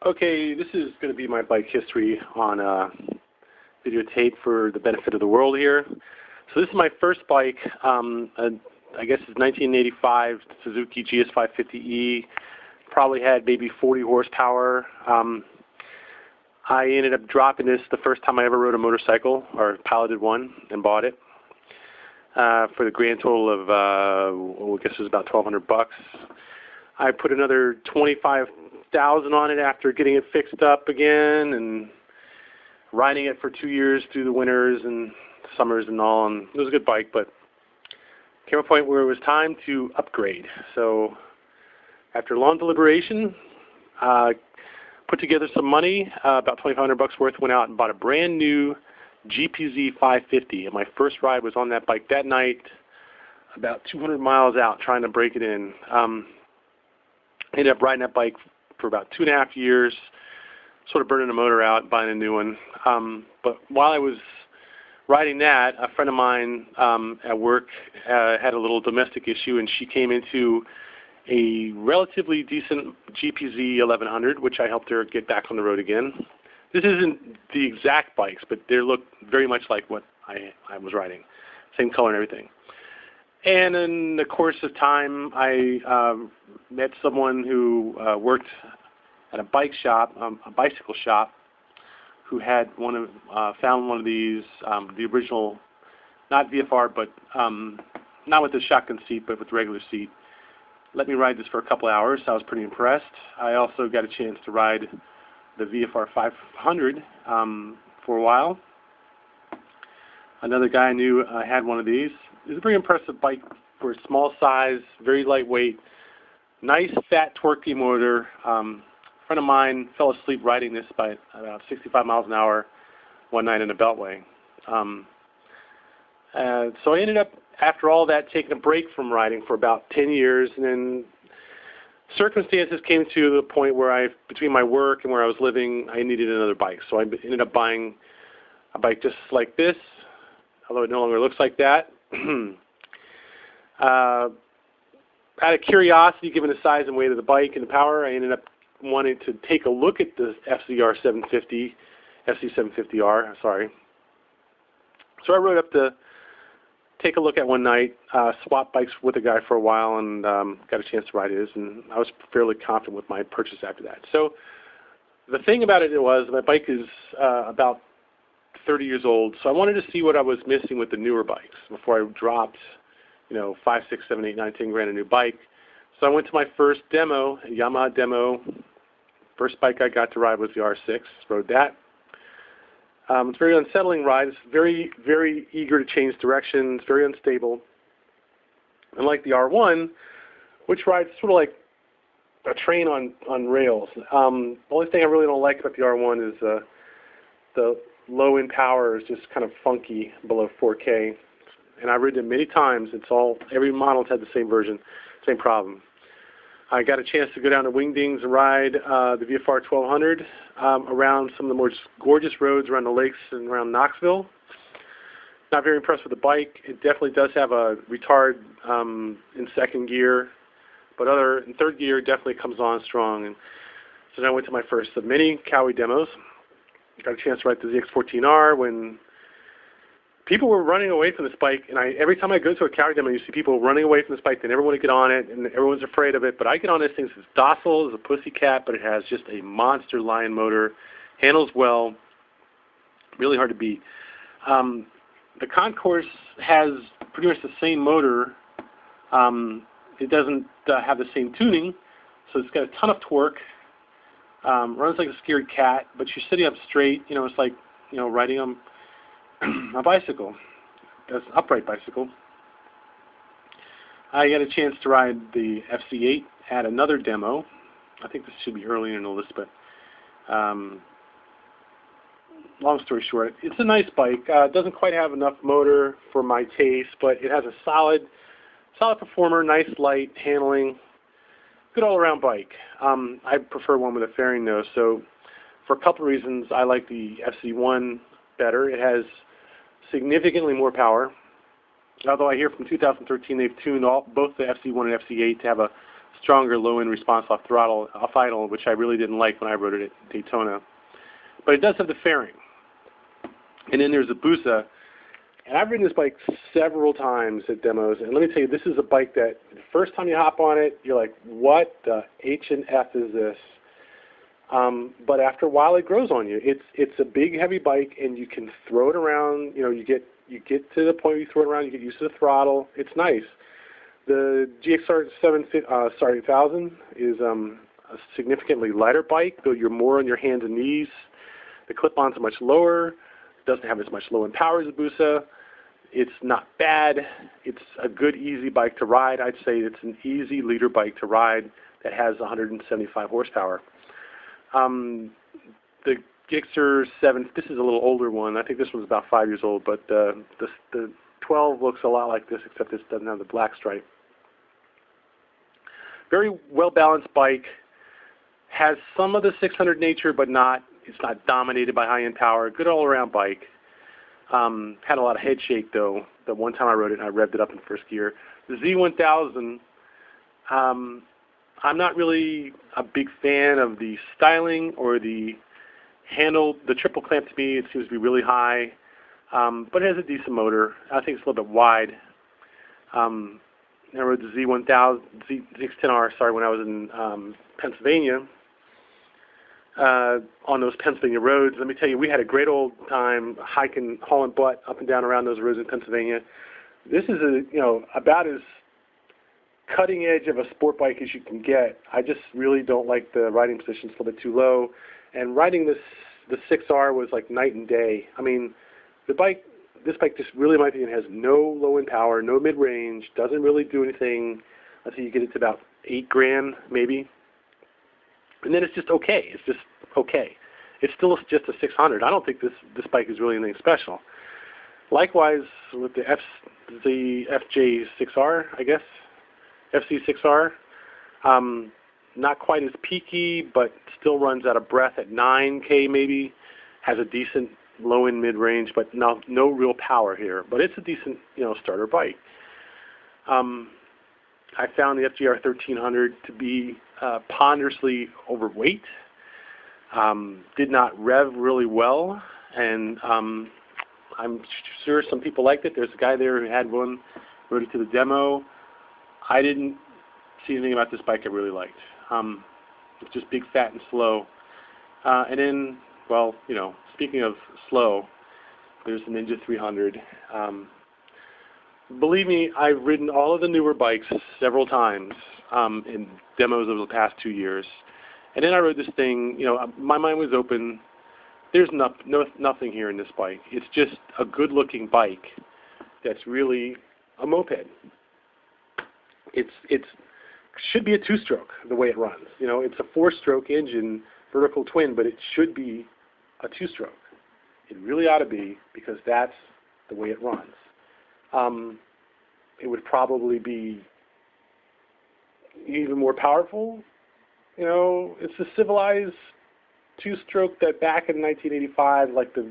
Okay, this is going to be my bike history on videotape for the benefit of the world here. So this is my first bike. I guess it's 1985 Suzuki GS550E. Probably had maybe 40 horsepower. I ended up dropping this the first time I ever rode a motorcycle or piloted one and bought it for the grand total of I guess it was about $1,200. I put another 25,000 on it after getting it fixed up again and riding it for 2 years through the winters and summers and all. And it was a good bike, but came a point where it was time to upgrade. So after long deliberation, put together some money, about $2,500 worth, went out and bought a brand new GPZ 550. And my first ride was on that bike that night, about 200 miles out, trying to break it in. Ended up riding that bike for about 2.5 years, sort of burning the motor out, buying a new one. But while I was riding that, a friend of mine at work had a little domestic issue, and she came into a relatively decent GPZ 1100, which I helped her get back on the road again. This isn't the exact bikes, but they look very much like what I was riding. Same color and everything. And in the course of time, I met someone who worked at a bike shop, a bicycle shop, who had found one of these, the original, not VFR, but not with the shotgun seat, but with the regular seat. Let me ride this for a couple hours. I was pretty impressed. I also got a chance to ride the VFR 500 for a while. Another guy I knew had one of these. It's a very impressive bike for a small size, very lightweight, nice fat torquey motor. A friend of mine fell asleep riding this by about 65 miles an hour one night in a beltway. So I ended up, after all that, taking a break from riding for about 10 years, and then circumstances came to the point where between my work and where I was living, I needed another bike. So I ended up buying a bike just like this, although it no longer looks like that. Out of curiosity, given the size and weight of the bike and the power, I ended up wanting to take a look at the FC750R, sorry. So I rode up to take a look at one night, swapped bikes with a guy for a while, and got a chance to ride his, and I was fairly confident with my purchase after that. So the thing about it was my bike is about 30 years old, so I wanted to see what I was missing with the newer bikes before I dropped, 5, 6, 7, 8, 9, 10 grand a new bike. So I went to my first demo, a Yamaha demo. First bike I got to ride was the R6. Rode that. It's a very unsettling ride. It's very, very eager to change directions, very unstable. Unlike the R1, which rides sort of like a train on rails. The only thing I really don't like about the R1 is the low in power is just kind of funky below 4K. And I've ridden it many times. Every model's had the same version, same problem. I got a chance to go down to Wingdings and ride the VFR 1200 around some of the more gorgeous roads around the lakes and around Knoxville. Not very impressed with the bike. It definitely does have a retard in second gear, but in third gear it definitely comes on strong. And so then I went to my first mini Cowie demos. Got a chance to ride the ZX14R when people were running away from this bike, and every time I go to a Cowie demo, you see people running away from this bike. They never want to get on it, and everyone's afraid of it. But I get on this thing. It's docile as a pussycat, but it has just a monster lion motor. Handles well. Really hard to beat. The Concourse has pretty much the same motor. It doesn't have the same tuning, so it's got a ton of torque. Runs like a scared cat, but you're sitting up straight. It's like riding a bicycle. That's an upright bicycle. I got a chance to ride the FC8 at another demo. I think this should be earlier in the list, but long story short, it's a nice bike. It doesn't quite have enough motor for my taste, but it has a solid performer, nice light handling, good all-around bike. I prefer one with a fairing nose, so for a couple of reasons, I like the FC1 better. It has significantly more power, although I hear from 2013 they've tuned both the FC1 and FC8 to have a stronger low-end response off throttle, off idle, which I really didn't like when I rode it at Daytona. But it does have the fairing. And then there's the Busa. And I've ridden this bike several times at demos, and let me tell you, this is a bike that the first time you hop on it, you're like, what the H and F is this? But after a while, it grows on you. It's a big, heavy bike, and you can throw it around. You know, you get to the point where you throw it around, you get used to the throttle. It's nice. The GXR 1000 is a significantly lighter bike, though you're more on your hands and knees. The clip-ons are much lower. Doesn't have as much low-end power as the Busa. It's not bad. It's a good, easy bike to ride. I'd say it's an easy leader bike to ride that has 175 horsepower. The Gixxer 7, this is a little older one. I think this one's about 5 years old, but the 12 looks a lot like this, except this doesn't have the black stripe. Very well-balanced bike. Has some of the 600 nature, but not. It's not dominated by high-end power. Good all-around bike. Had a lot of head shake, though. The one time I rode it, and I revved it up in first gear. The Z1000, I'm not really a big fan of the styling or the handle. The triple clamp, to me, it seems to be really high, but it has a decent motor. I think it's a little bit wide. I rode the Z1000, Z610R, sorry, when I was in Pennsylvania. On those Pennsylvania roads. Let me tell you, we had a great old time hiking, hauling butt up and down around those roads in Pennsylvania. This is about as cutting edge of a sport bike as you can get. I just really don't like the riding position. It's a little bit too low. And riding the 6R was like night and day. I mean, this bike just really, in my opinion, has no low-end power, no mid-range, doesn't really do anything until you get it to about $8,000 maybe. And then it's just okay. It's just okay. It's still just a 600. I don't think this bike is really anything special. Likewise with the FJ6R, I guess, FC6R. Not quite as peaky, but still runs out of breath at 9K maybe. Has a decent low-end mid-range, but no real power here. But it's a decent, starter bike. I found the FGR 1300 to be ponderously overweight. Did not rev really well, and I'm sure some people liked it. There's a guy there who had one, rode it to the demo. I didn't see anything about this bike I really liked. It's just big, fat, and slow. And then, well, speaking of slow, there's the Ninja 300. Believe me, I've ridden all of the newer bikes several times in demos over the past 2 years. And then I rode this thing, my mind was open. There's nothing here in this bike. It's just a good-looking bike that's really a moped. It should be a two-stroke, the way it runs. It's a four-stroke engine, vertical twin, but it should be a two-stroke. It really ought to be, because that's the way it runs. It would probably be even more powerful. It's a civilized two-stroke that back in 1985, like the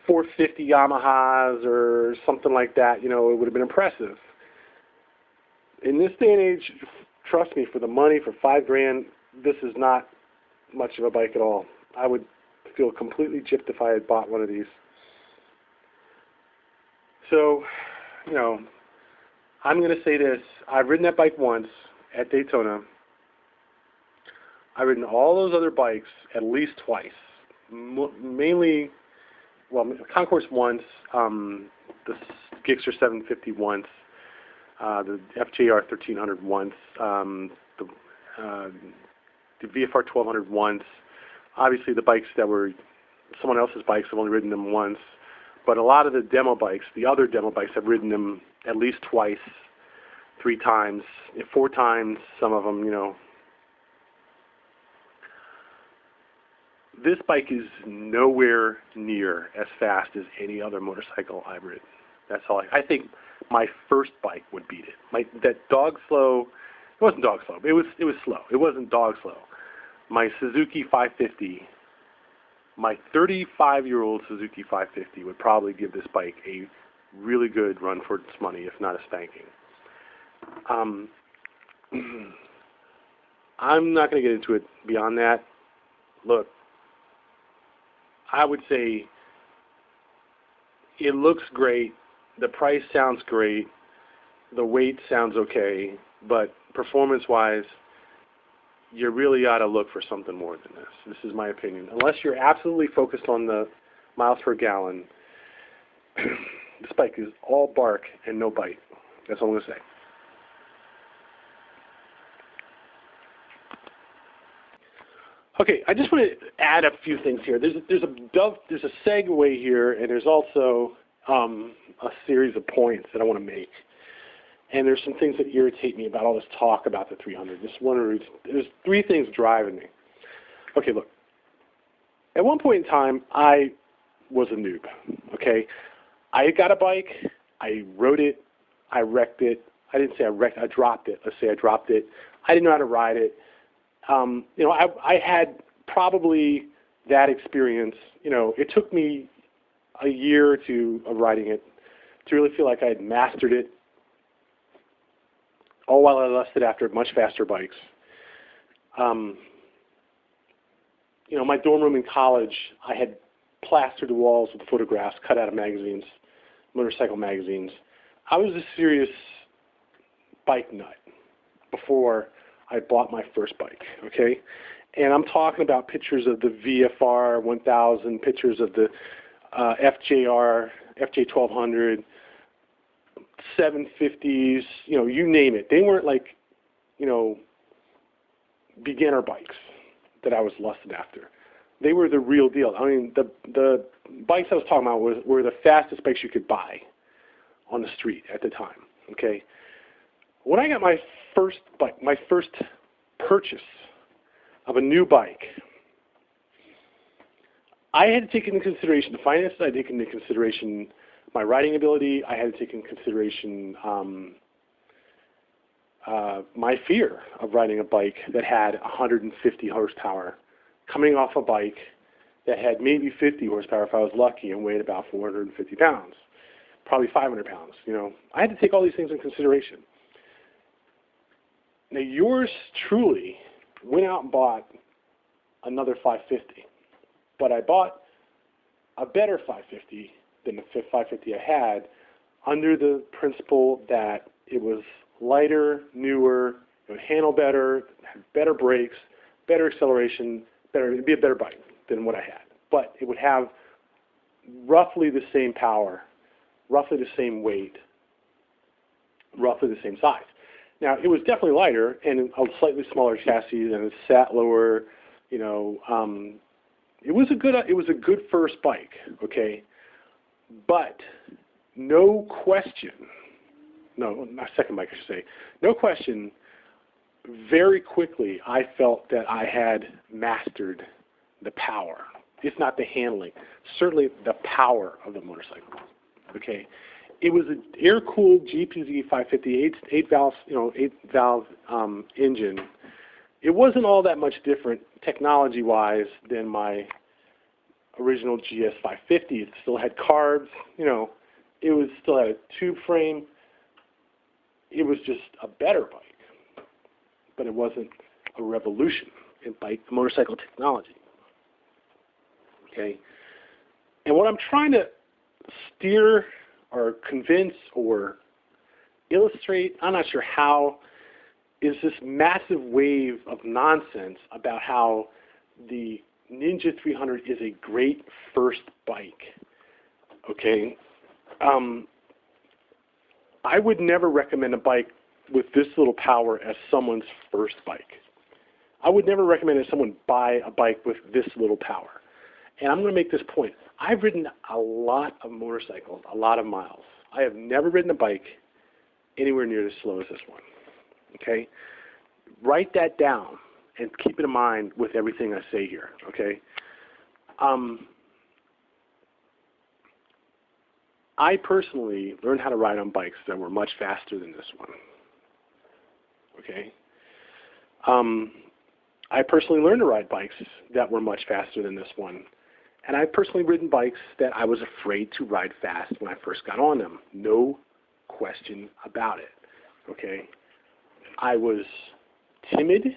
450 Yamahas or something like that, it would have been impressive. In this day and age, trust me, for the money, for $5,000, this is not much of a bike at all. I would feel completely gypped if I had bought one of these. So, I'm going to say this. I've ridden that bike once at Daytona. I've ridden all those other bikes at least twice. Mainly, Concourse once, the Gixxer 750 once, the FJR 1300 once, the VFR 1200 once. Obviously, the bikes that were someone else's bikes, I've only ridden them once. But a lot of the demo bikes, the other demo bikes, I've ridden them at least twice, 3 times, 4 times, some of them, This bike is nowhere near as fast as any other motorcycle I've ridden. That's all. I think my first bike would beat it. That dog slow, it wasn't dog slow. It was slow. It wasn't dog slow. My Suzuki 550, my 35-year-old Suzuki 550 would probably give this bike a really good run for its money, if not a spanking. I'm not going to get into it beyond that. Look, I would say it looks great, the price sounds great, the weight sounds okay, but performance-wise, you really ought to look for something more than this. This is my opinion. Unless you're absolutely focused on the miles per gallon, this bike is all bark and no bite. That's all I'm going to say. Okay, I just want to add a few things here. There's a segue here, and there's also a series of points that I want to make. And there's some things that irritate me about all this talk about the 300. There's three things driving me. Okay, look. At one point in time, I was a noob. Okay, I got a bike. I rode it. I wrecked it. I didn't say I wrecked. I dropped it. Let's say I dropped it. I didn't know how to ride it. I had probably that experience. It took me a year or two of riding it to really feel like I had mastered it, all while I lusted after much faster bikes. My dorm room in college, I had plastered the walls with photographs cut out of magazines, motorcycle magazines. I was a serious bike nut before I bought my first bike, okay? And I'm talking about pictures of the VFR 1000, pictures of the FJ 1200, 750s, you name it. They weren't like, beginner bikes that I was lusting after. They were the real deal. I mean, the bikes I was talking about were the fastest bikes you could buy on the street at the time, okay? When I got my first bike, my first purchase of a new bike, I had to take into consideration the finances. I had to take into consideration my riding ability. I had to take into consideration my fear of riding a bike that had 150 horsepower, coming off a bike that had maybe 50 horsepower if I was lucky and weighed about 450 pounds, probably 500 pounds. I had to take all these things into consideration. Now, yours truly went out and bought another 550, but I bought a better 550 than the 550 I had under the principle that it was lighter, newer, it would handle better, had better brakes, better acceleration, it'd be a better bike than what I had. But it would have roughly the same power, roughly the same weight, roughly the same size. Now, it was definitely lighter and a slightly smaller chassis, and it sat lower. It was a good first bike, okay. But no question, no, not second bike, I should say. No question. Very quickly, I felt that I had mastered the power, if not the handling, certainly the power of the motorcycle. Okay. It was an air-cooled GPZ 550, eight valve engine. It wasn't all that much different technology-wise than my original GS 550. It still had carbs. It still had a tube frame. It was just a better bike, but it wasn't a revolution in motorcycle technology. Okay, and what I'm trying to steer or convince or illustrate, I'm not sure how, is this massive wave of nonsense about how the Ninja 300 is a great first bike. Okay, I would never recommend a bike with this little power as someone's first bike. I would never recommend that someone buy a bike with this little power. And I'm going to make this point. I've ridden a lot of motorcycles, a lot of miles. I have never ridden a bike anywhere near as slow as this one. Okay? Write that down and keep it in mind with everything I say here. Okay? I personally learned how to ride on bikes that were much faster than this one. Okay? I personally learned to ride bikes that were much faster than this one. And I've personally ridden bikes that I was afraid to ride fast when I first got on them. No question about it. Okay? I was timid